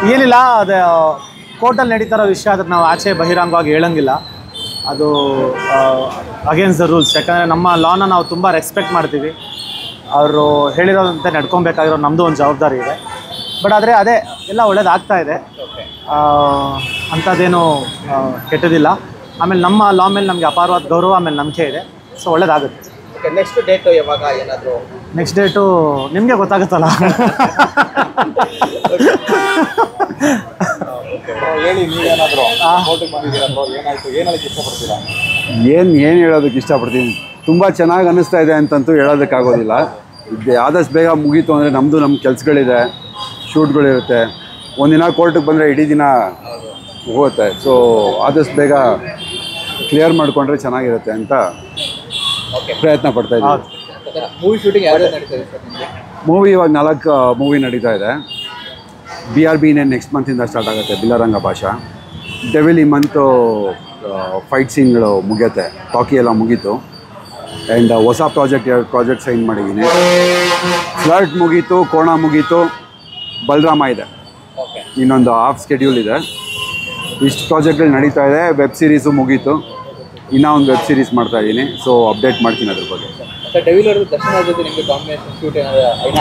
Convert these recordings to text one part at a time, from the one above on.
ಏನಿಲ್ಲ, ಅದು ಕೋರ್ಟಲ್ಲಿ ನಡೀತಾರೋ ವಿಷಯ, ಅದಕ್ಕೆ ನಾವು ಆಚೆ ಬಹಿರಂಗವಾಗಿ ಹೇಳೋಂಗಿಲ್ಲ. ಅದು ಅಗೇನ್ಸ್ಟ್ ದ ರೂಲ್ಸ್. ಯಾಕಂದರೆ ನಮ್ಮ ಲಾನ ನಾವು ತುಂಬ ರೆಸ್ಪೆಕ್ಟ್ ಮಾಡ್ತೀವಿ. ಅವರು ಹೇಳಿರೋದಂತೆ ನಡ್ಕೊಬೇಕಾಗಿರೋ ನಮ್ಮದು ಒಂದು ಜವಾಬ್ದಾರಿ ಇದೆ. ಬಟ್ ಆದರೆ ಅದೇ ಎಲ್ಲ ಒಳ್ಳೇದಾಗ್ತಾ ಇದೆ, ಅಂಥದ್ದೇನು ಕೆಟ್ಟದಿಲ್ಲ. ಆಮೇಲೆ ನಮ್ಮ ಲಾ ಮೇಲೆ ನಮಗೆ ಅಪಾರವಾದ ಗೌರವ, ಆಮೇಲೆ ನಂಬಿಕೆ ಇದೆ. ಸೊ ಒಳ್ಳೇದಾಗುತ್ತೆ. ನೆಕ್ಸ್ಟ್ ಡೇಟು ಯಾವಾಗ? ಏನಾದರೂ ನೆಕ್ಸ್ಟ್ ಡೇಟು ನಿಮಗೆ ಗೊತ್ತಾಗುತ್ತಲ್ಲ. ಹೇಳಿ, ನೀವೇನಾದರೂ ಕೋರ್ಟಿಗೆ ಬಂದಿದ್ದೀರಾ, ಏನಾಯಿತು, ಏನು ಹೇಳೋಕ್ಕೆ ಇಷ್ಟಪಡ್ತೀರಾ? ಏನು ಹೇಳೋದಕ್ಕೆ ಇಷ್ಟಪಡ್ತೀನಿ, ತುಂಬ ಚೆನ್ನಾಗಿ ಅನ್ನಿಸ್ತಾ ಇದೆ ಅಂತಂತೂ ಹೇಳೋದಕ್ಕಾಗೋದಿಲ್ಲ. ಆದಷ್ಟು ಬೇಗ ಮುಗೀತು ಅಂದರೆ ನಮ್ಮ ಕೆಲಸಗಳಿದೆ, ಶೂಟ್ಗಳಿರುತ್ತೆ. ಒಂದಿನ ಕೋರ್ಟಿಗೆ ಬಂದರೆ ಇಡೀ ದಿನ ಹೋಗುತ್ತೆ. ಸೊ ಆದಷ್ಟು ಬೇಗ ಕ್ಲಿಯರ್ ಮಾಡಿಕೊಂಡ್ರೆ ಚೆನ್ನಾಗಿರುತ್ತೆ ಅಂತ ಪ್ರಯತ್ನ ಪಡ್ತಾ ಇದ್ದೀವಿ. ಮೂವಿ ಶೂಟಿಂಗ್ ಯಾವ್ದು ನಡೀತಾ ಇದೆ ಸರ್ ನಿಮಗೆ? ಮೂವಿ ಇವಾಗ 4 ಮೂವಿ ನಡೀತಾ ಇದೆ. BRB ನೆಕ್ಸ್ಟ್ ಮಂತಿಂದ ಸ್ಟಾರ್ಟ್ ಆಗುತ್ತೆ, ಬಿಲ್ಲರಂಗ ಭಾಷಾ. ಡೆವಿಲ್ ಈ ಮಂತು ಫೈಟ್ ಸೀನ್ಗಳು ಮುಗಿಯುತ್ತೆ, ಟಾಕಿ ಎಲ್ಲ ಮುಗೀತು. ಆ್ಯಂಡ್ ಹೊಸ ಪ್ರಾಜೆಕ್ಟ್ ಸೈನ್ ಮಾಡಿದ್ದೀನಿ. ಫ್ಲರ್ಟ್ ಮುಗೀತು, ಕೋಣ ಮುಗೀತು, ಬಲರಾಮ ಇದೆ, ಇನ್ನೊಂದು ಹಾಫ್ ಸ್ಕೆಡ್ಯೂಲ್ ಇದೆ. ಇಷ್ಟು ಪ್ರಾಜೆಕ್ಟ್ಗಳು ನಡೀತಾ ಇದೆ. ವೆಬ್ ಸೀರೀಸು ಮುಗೀತು, ಇನ್ನೂ ಒಂದು ವೆಬ್ ಸೀರೀಸ್ ಮಾಡ್ತಾಯಿದ್ದೀನಿ. ಸೊ ಅಪ್ಡೇಟ್ ಮಾಡ್ತೀನಿ ಅದ್ರ ಬಗ್ಗೆ. ಡೆವಿಲ್ ಅವರು ದರ್ಶನ್ ಅವ್ರ ಜೊತೆ ನಿಮಗೆ ಕಾಂಬಿನೇಷನ್ ಶೂಟ್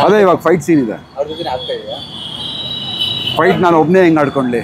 ಅದೇ ಇವಾಗ ಫೈಟ್ ಸೀನ್ ಇದೆ. ಅವ್ರ ಜೊತೆ ಆಗ್ತಾ ಇದೆಯಾ ಫೈಟ್ ನಾನು ಒಬ್ಬನೇ ಹೆಂಗೆ ಆಡ್ಕೊಂಡ್ಲಿ?